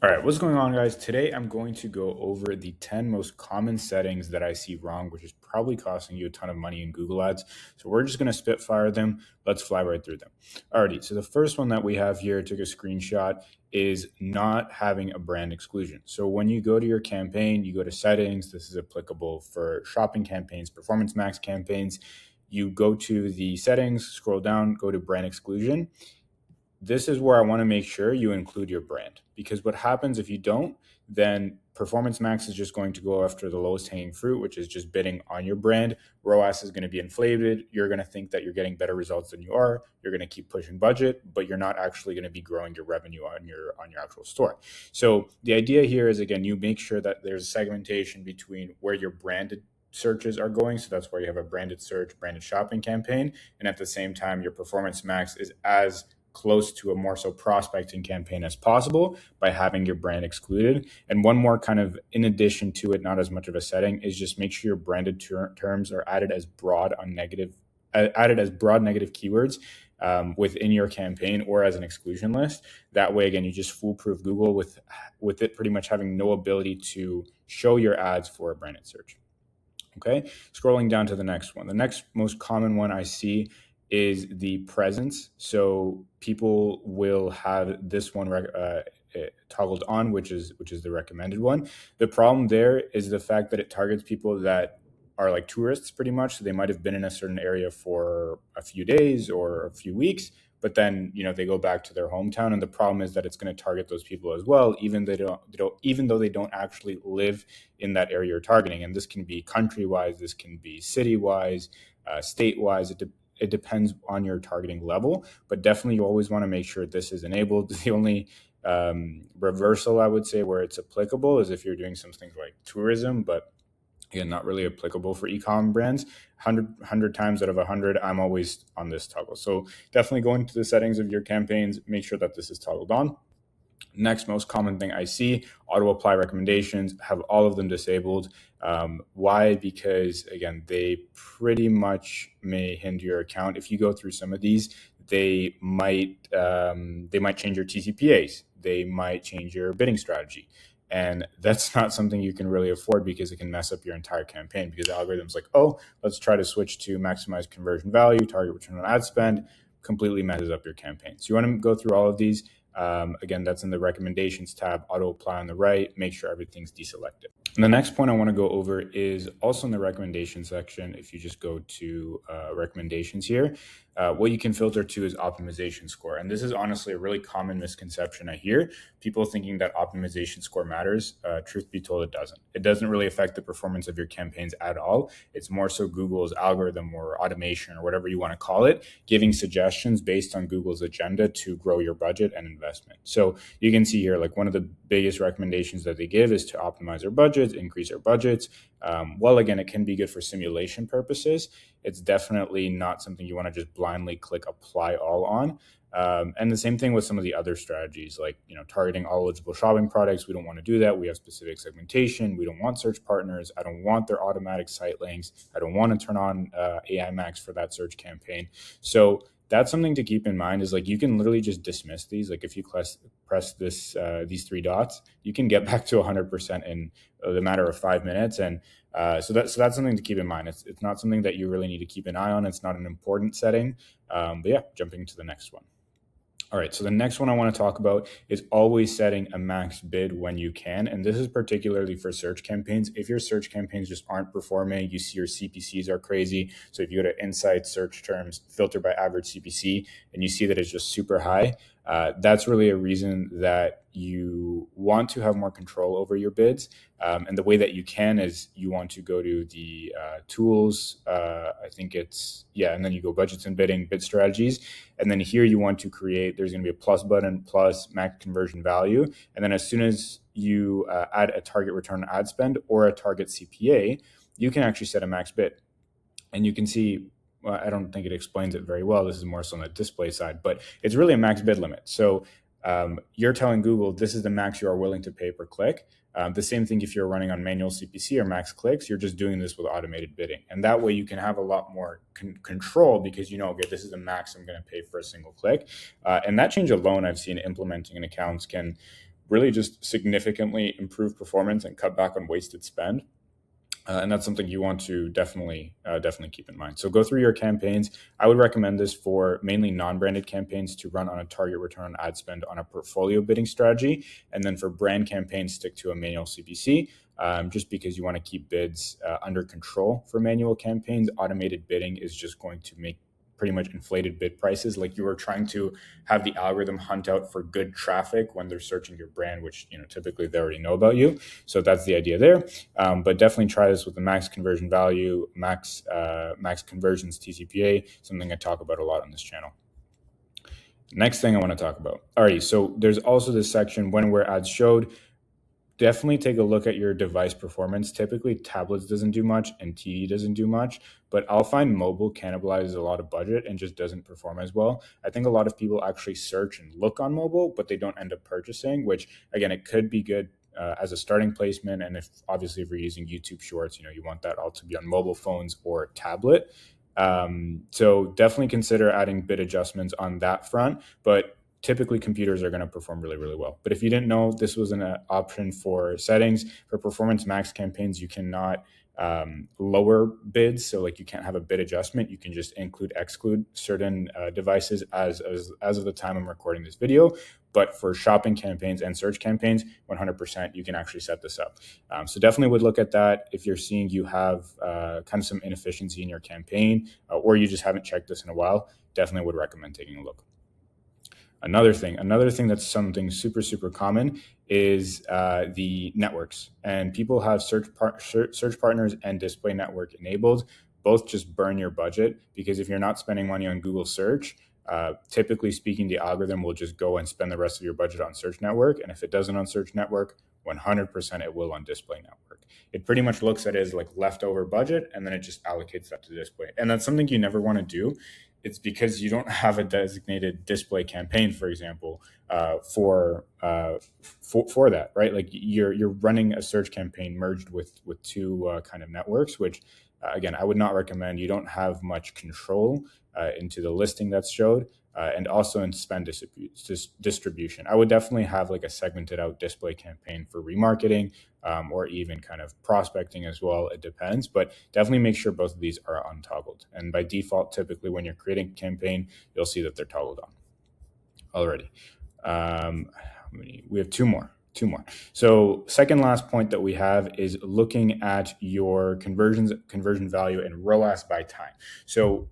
All right, what's going on, guys? Today I'm going to go over the 10 most common settings that I see wrong, which is probably costing you a ton of money in Google Ads. So we're just going to spitfire them. Let's fly right through them. Alrighty, so the first one that we have here, took a screenshot, is not having a brand exclusion. So when you go to your campaign, you go to settings. This is applicable for shopping campaigns, performance max campaigns. You go to the settings, scroll down, go to brand exclusion. This is where I want to make sure you include your brand, because what happens if you don't, then Performance Max is just going to go after the lowest hanging fruit, which is just bidding on your brand. ROAS is going to be inflated. You're going to think that you're getting better results than you are. You're going to keep pushing budget, but you're not actually going to be growing your revenue on your actual store. So the idea here is, again, you make sure that there's segmentation between where your branded searches are going. So that's where you have a branded search, branded shopping campaign. And at the same time, your Performance Max is as close to a more so prospecting campaign as possible by having your brand excluded. And one more kind of in addition to it, not as much of a setting, is just make sure your branded terms are added as broad negative keywords within your campaign or as an exclusion list. That way, again, you just foolproof Google with it pretty much having no ability to show your ads for a branded search. Okay, scrolling down to the next one. The next most common one I see is the presence. So people will have this one toggled on, which is the recommended one. The problem there is the fact that it targets people that are like tourists pretty much. So they might have been in a certain area for a few days or a few weeks, but then they go back to their hometown, and the problem is that it's going to target those people as well, even though they don't actually live in that area you're targeting. And this can be country wise, this can be city wise, state wise. It depends on your targeting level, but definitely you always want to make sure this is enabled. The only reversal I would say where it's applicable is if you're doing some things like tourism, but again, not really applicable for e-com brands. 100 times out of 100, I'm always on this toggle. So definitely go into the settings of your campaigns, make sure that this is toggled on. Next most common thing I see, auto apply recommendations, have all of them disabled. Why? Because again, they pretty much may hinder your account. If you go through some of these, they might change your TCPAs. They might change your bidding strategy. And that's not something you can really afford, because it can mess up your entire campaign, because the algorithm's like, oh, let's try to switch to maximize conversion value, target return on ad spend, completely messes up your campaign. So you want to go through all of these. Again, that's in the recommendations tab, auto apply on the right, make sure everything's deselected. And the next point I want to go over is also in the recommendation section. If you just go to recommendations here, what you can filter to is optimization score. And this is honestly a really common misconception I hear. People thinking that optimization score matters. Truth be told, it doesn't. It doesn't really affect the performance of your campaigns at all. It's more so Google's algorithm or automation or whatever you want to call it, giving suggestions based on Google's agenda to grow your budget and investment. So you can see here, like one of the biggest recommendations that they give is to optimize our budgets, increase our budgets. Well, again, it can be good for simulation purposes. It's definitely not something you want to just blindly click apply all on. And the same thing with some of the other strategies, like targeting all eligible shopping products. We don't want to do that. We have specific segmentation. We don't want search partners. I don't want their automatic site links. I don't want to turn on AI Max for that search campaign. So that's something to keep in mind, is like you can literally just dismiss these. Like if you press these three dots, you can get back to 100% in the matter of 5 minutes. And so that's something to keep in mind. It's not something that you really need to keep an eye on. It's not an important setting. But yeah, jumping to the next one. All right, so the next one I want to talk about is always setting a max bid when you can. And this is particularly for search campaigns. If your search campaigns just aren't performing, you see your CPCs are crazy. So if you go to Insights, search terms, filter by average CPC, and you see that it's just super high, that's really a reason that you want to have more control over your bids. And the way that you can is you want to go to the tools, I think and then you go budgets and bidding, bid strategies. And then here you want to create, there's going to be a plus button, plus max conversion value. And then as soon as you add a target return on ad spend or a target CPA, you can actually set a max bid. And you can see, I don't think it explains it very well. This is more so on the display side, but it's really a max bid limit. So you're telling Google this is the max you are willing to pay per click. The same thing if you're running on manual CPC or max clicks, you're just doing this with automated bidding. And that way you can have a lot more control, because okay, this is the max I'm going to pay for a single click. And that change alone I've seen implementing in accounts can really just significantly improve performance and cut back on wasted spend. And that's something you want to definitely keep in mind. So go through your campaigns. I would recommend this for mainly non-branded campaigns to run on a target return on ad spend on a portfolio bidding strategy, and then for brand campaigns, stick to a manual CPC. Just because you want to keep bids under control for manual campaigns. Automated bidding is just going to make pretty much inflated bid prices. Like you are trying to have the algorithm hunt out for good traffic when they're searching your brand, which typically they already know about you. So that's the idea there. But definitely try this with the max conversion value, max conversions TCPA, something I talk about a lot on this channel. Next thing I want to talk about. Alrighty, so there's also this section when where ads showed. Definitely take a look at your device performance. Typically, tablets doesn't do much and TV doesn't do much, but I'll find mobile cannibalizes a lot of budget and just doesn't perform as well. I think a lot of people actually search and look on mobile, but they don't end up purchasing, which again, it could be good as a starting placement. And if you're using YouTube Shorts, you want that all to be on mobile phones or tablet. So definitely consider adding bid adjustments on that front, but typically computers are going to perform really, really well. But if you didn't know, this was an option for settings. For performance max campaigns, you cannot lower bids. So like you can't have a bid adjustment. You can just exclude certain devices as of the time I'm recording this video. But for shopping campaigns and search campaigns, 100%, you can actually set this up. So definitely would look at that if you're seeing you have kind of some inefficiency in your campaign or you just haven't checked this in a while. Definitely would recommend taking a look. Another thing that's something super, super common is the networks. And people have search partners and display network enabled. Both just burn your budget because if you're not spending money on Google search, typically speaking, the algorithm will just go and spend the rest of your budget on search network. And if it doesn't on search network, 100% it will on display network. It pretty much looks at it as like leftover budget, and then it just allocates that to display. And that's something you never want to do. It's because you don't have a designated display campaign, for example, for that, right? Like you're running a search campaign merged with two kind of networks, which again, I would not recommend. You don't have much control into the listing that's showed. And also in spend distribution. I would definitely have like a segmented out display campaign for remarketing or even kind of prospecting as well. It depends, but definitely make sure both of these are untoggled. And by default, typically when you're creating a campaign, you'll see that they're toggled on already. We have two more. So second last point that we have is looking at your conversion value and ROAS by time. So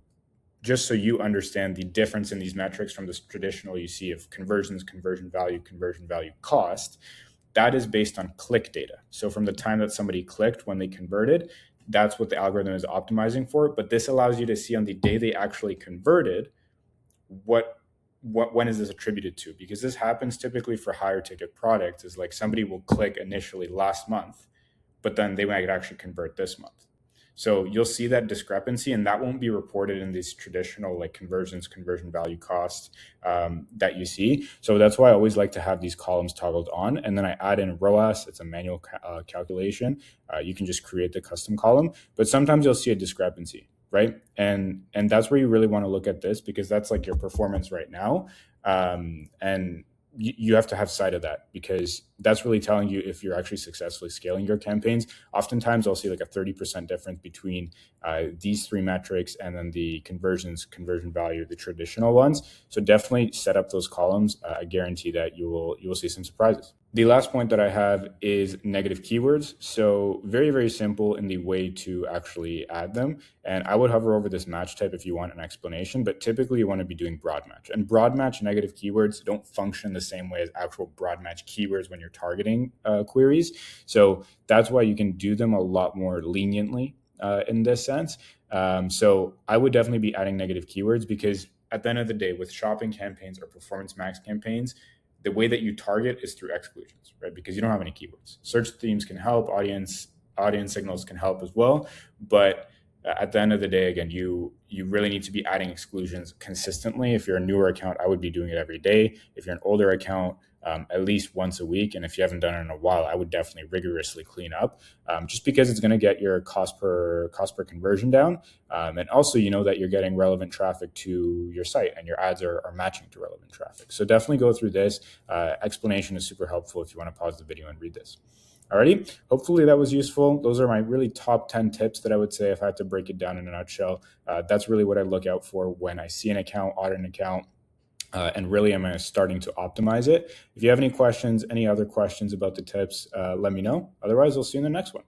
just so you understand the difference in these metrics from this traditional you see of conversions, conversion value cost, that is based on click data. So from the time that somebody clicked when they converted, that's what the algorithm is optimizing for. But this allows you to see on the day they actually converted, when is this attributed to? Because this happens typically for higher ticket products is like somebody will click initially last month, but then they might actually convert this month. So you'll see that discrepancy, and that won't be reported in these traditional like conversions, conversion value costs that you see. So that's why I always like to have these columns toggled on, and then I add in ROAS. It's a manual calculation. You can just create the custom column, but sometimes you'll see a discrepancy, right? And that's where you really want to look at this because that's like your performance right now, and you have to have sight of that because that's really telling you if you're actually successfully scaling your campaigns. Oftentimes I'll see like a 30% difference between these three metrics and then the conversion value, the traditional ones. So definitely set up those columns. I guarantee that you will see some surprises. The last point that I have is negative keywords. So very, very simple in the way to actually add them. And I would hover over this match type if you want an explanation, but typically you want to be doing broad match. And broad match negative keywords don't function the same way as actual broad match keywords when you're targeting queries. So that's why you can do them a lot more leniently in this sense. So I would definitely be adding negative keywords because at the end of the day, with shopping campaigns or performance max campaigns, the way that you target is through exclusions, right? Because you don't have any keywords. Search themes can help, audience signals can help as well. But at the end of the day, again, you really need to be adding exclusions consistently. If you're a newer account, I would be doing it every day. If you're an older account, at least once a week. And if you haven't done it in a while, I would definitely rigorously clean up, just because it's going to get your cost per conversion down. And also, you know that you're getting relevant traffic to your site and your ads are matching to relevant traffic. So definitely go through this. Explanation is super helpful if you want to pause the video and read this. Alrighty, hopefully that was useful. Those are my really top 10 tips that I would say if I had to break it down in a nutshell. That's really what I look out for when I see an account, audit an account, and really am I starting to optimize it. If you have any questions, any other questions about the tips, let me know. Otherwise, I'll see you in the next one.